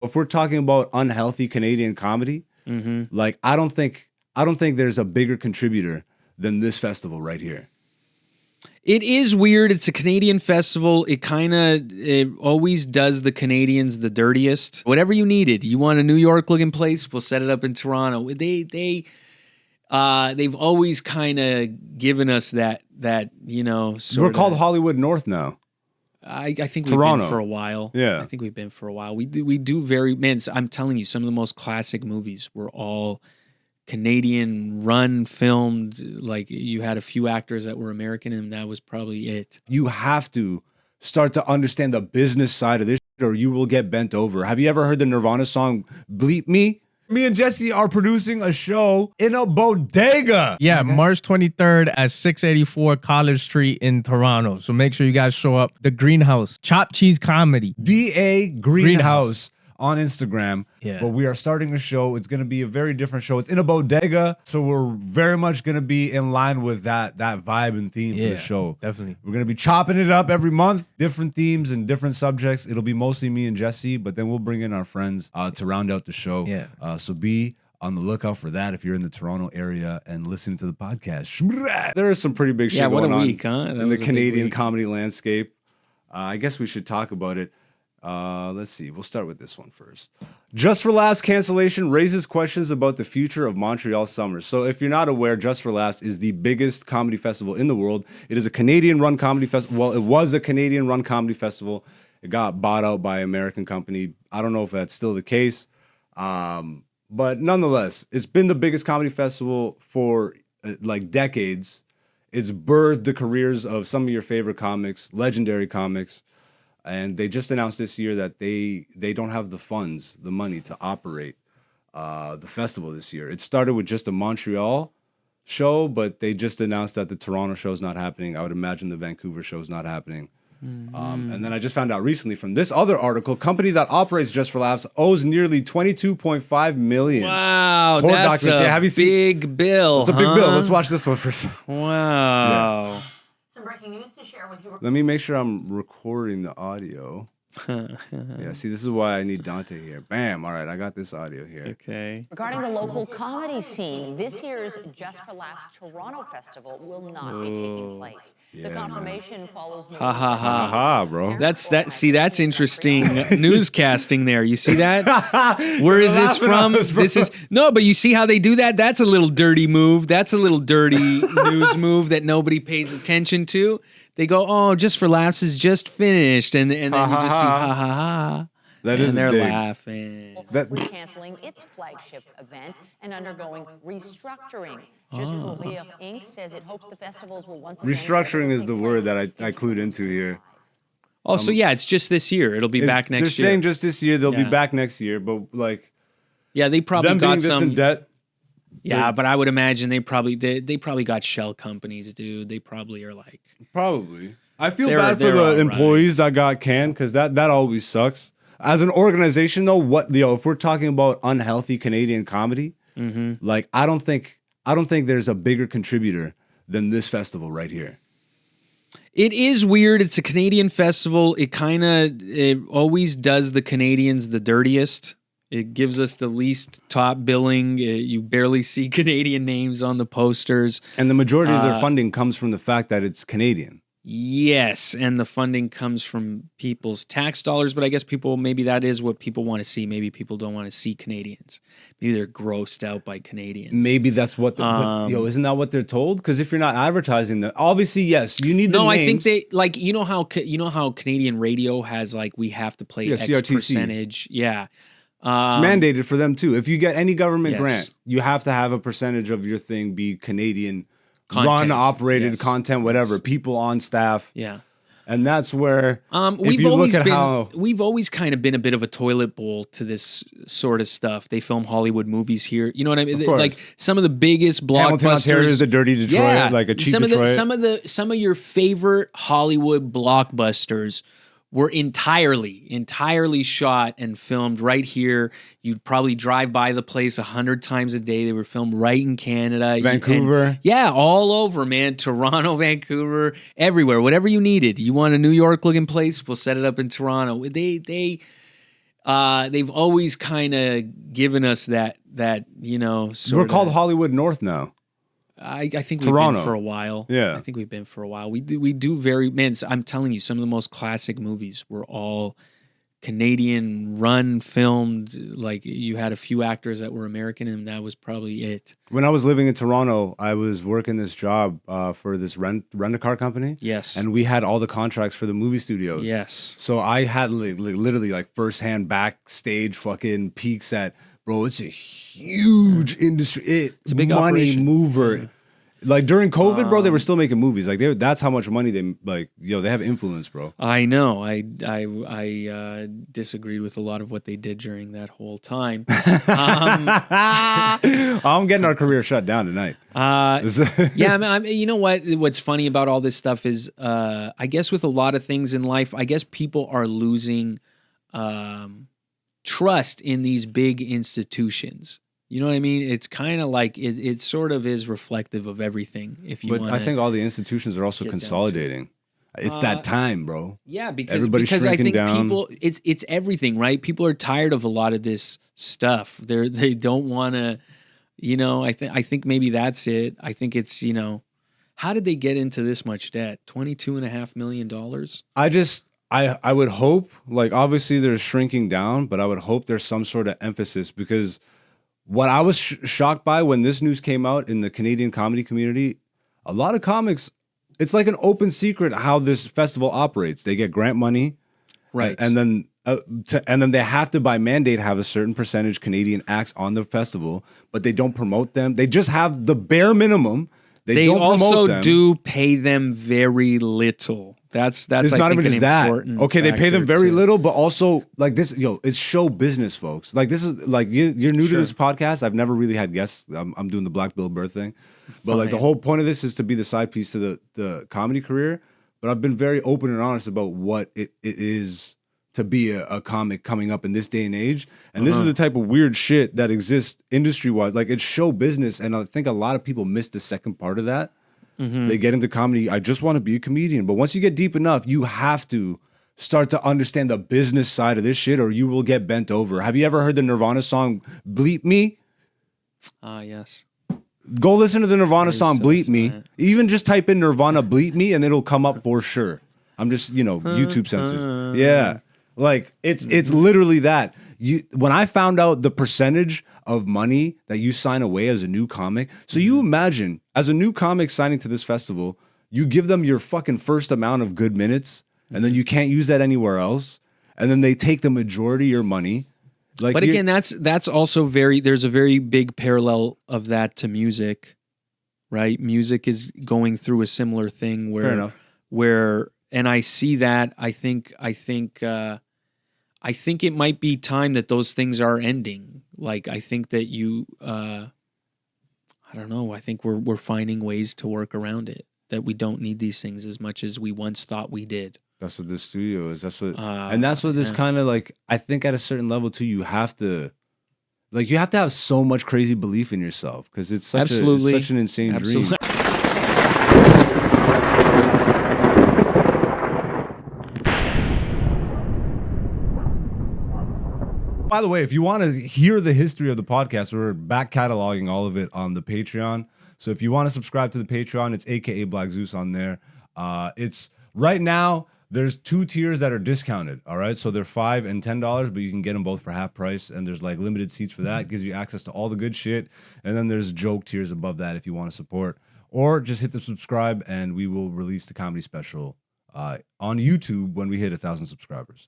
If we're talking about unhealthy Canadian comedy, like I don't think there's a bigger contributor than this festival right here. It is weird. It's a Canadian festival. It always does the Canadians the dirtiest. Whatever you needed. You want a New York looking place? We'll set it up in Toronto. They've always kind of given us that We're called Hollywood North now. I think Toronto. We've been for a while. Yeah. I think we've been for a while. We do I'm telling you, some of the most classic movies were all Canadian run, filmed. Like you had a few actors that were American, and that was probably it. You have to start to understand the business side of this shit or you will get bent over. Have you ever heard the Nirvana song Bleep Me? Me and Jesse are producing a show in a bodega. Yeah, March 23rd at 684 College Street in Toronto. So make sure you guys show up. The Greenhouse, Chop Cheese Comedy. DA Greenhouse on Instagram. Yeah. But we are starting a show. It's going to be a very different show. It's in a bodega. So we're very much going to be in line with that vibe and theme for the show. Definitely. We're going to be chopping it up every month, different themes and different subjects. It'll be mostly me and Jesse, but then we'll bring in our friends to round out the show. Yeah. So be on the lookout for that if you're in the Toronto area and listening to the podcast. There is some pretty big shit going on in the Canadian comedy landscape. I guess we should talk about it. Let's see. We'll start with this one first. Just for Laughs cancellation raises questions about the future of Montreal Summers. So if you're not aware, Just for Laughs is the biggest comedy festival in the world. It is a Canadian-run comedy festival. Well, it was a Canadian-run comedy festival. It got bought out by an American company. I don't know if that's still the case. But nonetheless, it's been the biggest comedy festival for like decades. It's birthed the careers of some of your favorite comics, legendary comics. And they just announced this year that they don't have the funds, the money to operate the festival this year. It started with just a Montreal show, but they just announced that the Toronto show is not happening. I would imagine the Vancouver show is not happening. And then I just found out recently from this other article, company that operates Just for Laughs owes nearly $22.5 million. Wow, that's a big bill. It's a big bill. Let's watch this one first. Wow. Yeah. Breaking news to share with you. Let me make sure I'm recording the audio. Yeah, see, this is why I need Dante here. Bam. All right, I got this audio here. Okay. Regarding the local comedy scene, this year's Just for Laughs Toronto Festival will not be taking place. The confirmation follows. Ha ha ha ha, bro. That's interesting newscasting there. You see that? Where is this from? This is but you see how they do that? That's a little dirty move. That's a little dirty news move that nobody pays attention to. They go, oh, Just for Laughs is just finished, and then you just see ha ha ha. That and they're big. Laughing. Canceling its flagship event and undergoing restructuring. Just pour Rire Inc. says it hopes the festivals will once again. Restructuring is the word that I clued into here. Oh, so yeah, it's just this year. It'll be back next year. They're saying just this year. They'll be back next year, but like, yeah, they probably them got being this some in debt. Yeah, but I would imagine they probably got shell companies, dude. They probably are like probably. I feel bad for the employees that got canned because that always sucks. As an organization, though, if we're talking about unhealthy Canadian comedy, like I don't think there's a bigger contributor than this festival right here. It is weird. It's a Canadian festival. It always does the Canadians the dirtiest. It gives us the least top billing. You barely see Canadian names on the posters. And the majority of their funding comes from the fact that it's Canadian. Yes, and the funding comes from people's tax dollars, but I guess maybe that is what people want to see. Maybe people don't want to see Canadians. Maybe they're grossed out by Canadians. Maybe that's what isn't that what they're told? Because if you're not advertising that, obviously, yes, you need the names. I think they like you know how Canadian radio has like we have to play X CRTC. Percentage. Yeah. It's mandated for them too. If you get any government grant, you have to have a percentage of your thing be Canadian content, operated content, whatever, people on staff. Yeah. And that's where we've always kind of been a bit of a toilet bowl to this sort of stuff. They film Hollywood movies here. You know what I mean? Like some of the biggest blockbusters. Hamilton, Ontario is the dirty Detroit, like a cheap Detroit. Some of your favorite Hollywood blockbusters were entirely shot and filmed right here. You'd probably drive by the place 100 times a day. They were filmed right in Canada. Vancouver. All over, man. Toronto, Vancouver, everywhere. Whatever you needed. You want a New York looking place? We'll set it up in Toronto. they've always kind of given us that We're called Hollywood North now. I think Toronto. We've been for a while. Yeah. I think we've been for a while. We do I'm telling you, some of the most classic movies were all Canadian run filmed. Like, you had a few actors that were American, and that was probably it. When I was living in Toronto, I was working this job for this rent-a-car company. Yes. And we had all the contracts for the movie studios. Yes. So I had literally like firsthand backstage fucking peeks at, bro, it's a huge industry. It's a big money operation. Mover. Yeah. Like during COVID, bro, they were still making movies. Like that's how much money they they have influence, bro. I know. I disagreed with a lot of what they did during that whole time. I'm getting our career shut down tonight. Yeah, I mean, you know what? What's funny about all this stuff is, I guess with a lot of things in life, I guess people are losing trust in these big institutions. You know what I mean? It's kind of like it sort of is reflective of everything. But I think all the institutions are also consolidating. It's that time, bro. Yeah, because I think down. People, it's everything, right? People are tired of a lot of this stuff. They don't want to, I think maybe that's it. I think it's, how did they get into this much debt? $22.5 million? I would hope, like, obviously they're shrinking down, but I would hope there's some sort of emphasis, because what I was shocked by when this news came out in the Canadian comedy community, a lot of comics, it's like an open secret how this festival operates. They get grant money, right, and then they have to, by mandate, have a certain percentage Canadian acts on the festival, but they don't promote them. They just have the bare minimum. They don't also them. do pay them very little. That's it's not even just that. Okay, they pay them very little, but also like this, it's show business, folks. Like this is like you're new to this podcast. I've never really had guests. I'm doing the Black Bill Burr thing, but like the whole point of this is to be the side piece to the comedy career. But I've been very open and honest about what it is to be a comic coming up in this day and age. And this is the type of weird shit that exists industry-wise. Like, it's show business, and I think a lot of people miss the second part of that. They get into comedy, I just want to be a comedian. But once you get deep enough, you have to start to understand the business side of this shit, or you will get bent over. Have you ever heard the Nirvana song, Bleep Me? Yes. Go listen to the Nirvana song, Bleep Me. Even just type in Nirvana, Bleep Me, and it'll come up for sure. I'm just, YouTube censors. Yeah. Like, it's literally that. When I found out the percentage of money that you sign away as a new comic, so you imagine, as a new comic signing to this festival, you give them your fucking first amount of good minutes, and then you can't use that anywhere else, and then they take the majority of your money. Like, but again, that's also there's a very big parallel of that to music, right? Music is going through a similar thing Fair enough. And I see that. I think it might be time that those things are ending. Like, I think that I don't know. I think we're finding ways to work around it, that we don't need these things as much as we once thought we did. That's what this studio is. That's what, and that's what this kind of, like, I think at a certain level too, you have to have so much crazy belief in yourself, because it's such an insane dream. By the way, if you want to hear the history of the podcast, we're back cataloging all of it on the Patreon. So if you want to subscribe to the Patreon, it's AKA Black Zeus on there. It's right now, there's 2 tiers that are discounted. All right. So they're $5 and $10, but you can get them both for half price. And there's like limited seats for that. It gives you access to all the good shit. And then there's joke tiers above that if you want to support. Or just hit the subscribe and we will release the comedy special on YouTube when we hit 1,000 subscribers.